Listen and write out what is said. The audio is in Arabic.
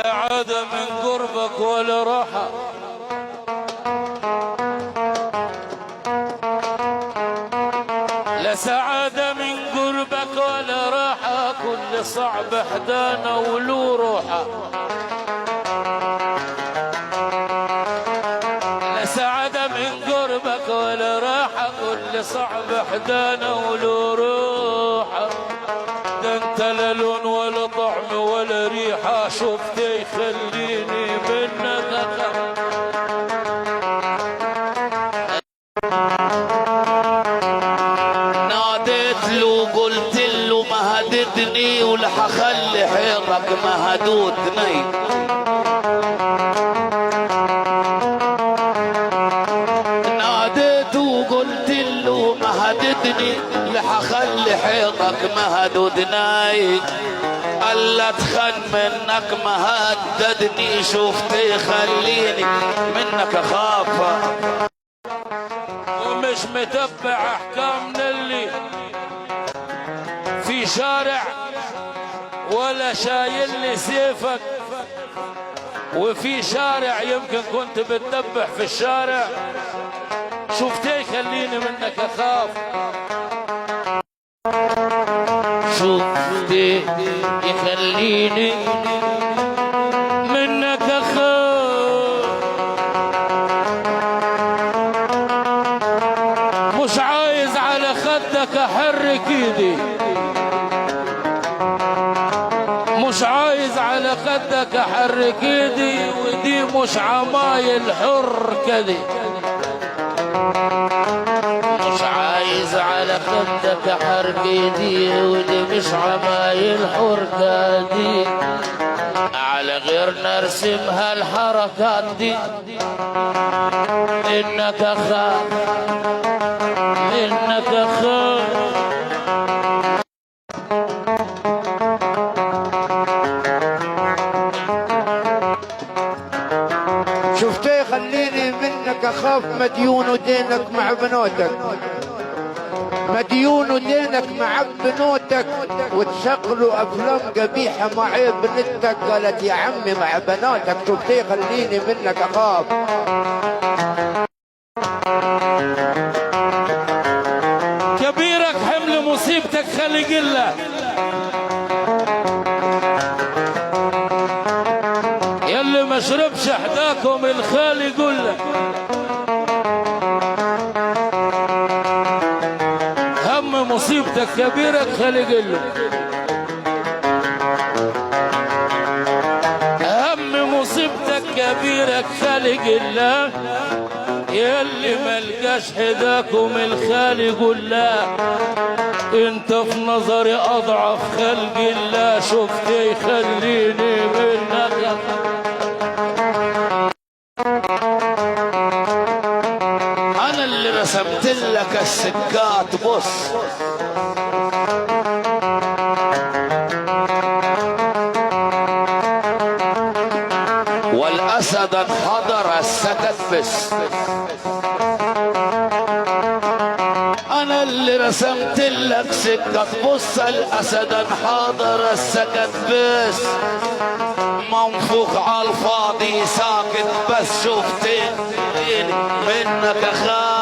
سعادة من قربك ولا راحة، لا سعادة من قربك ولا راحة، كل صعب حدانا ولو روحة. لا سعادة من قربك ولا راحة، كل صعب حدانا ولو روحة. ده انت لا لون ولا طعم ولا ريحة، شفت يخليني منك أخاف. ناديت له قلت له مهددني ولا حخلي حيطك مهدودني. ناديت وقلت له مهددني لحخلي حيطك مهدودني. الا تخن منك مهددني، شفت يخليني منك اخاف. ومش متبع احكامنا اللي في شارع، ولا شايل لي سيفك. وفي شارع يمكن كنت بتدبح في الشارع، شفت يخليني منك اخاف. شفت يخليني منك اخاف. مش عايز على خدك احرك ايدي، مش عايز على خدك احرك ايدي، ودي مش عمايل حر كدي. مش عايز على خدك احرك ايدي، ودي مش عمايل حركة دي. على غير نرسمها الحركات دي. انك اخاف، منك اخاف. شفت يخليني منك اخاف، مديون ودينك مع بنوتك، مديون ودينك مع بنوتك، وتشغلوا افلام قبيحه معي بنتك. قالت يا عمي مع بناتك. شفت يخليني منك اخاف. كبيرك حمل مصيبتك خلي قله، يلي ما شربش حداكم الخالي قله. هم مصيبتك كبيرك خلي قله، هم مصيبتك كبيرك خلي قله. يلي ملقاش حداكم الخالي قله، انت في نظري اضعف خلق الله. شفت يخليني منك. انا اللي رسمت لك السكات. بص والاسد انحدر السكت بس. انا اللي رسمت لك سكة. بص الاسد انحدر السكت بس. منفوخ على الفاضي ساكت بس. شفت منك اخاف.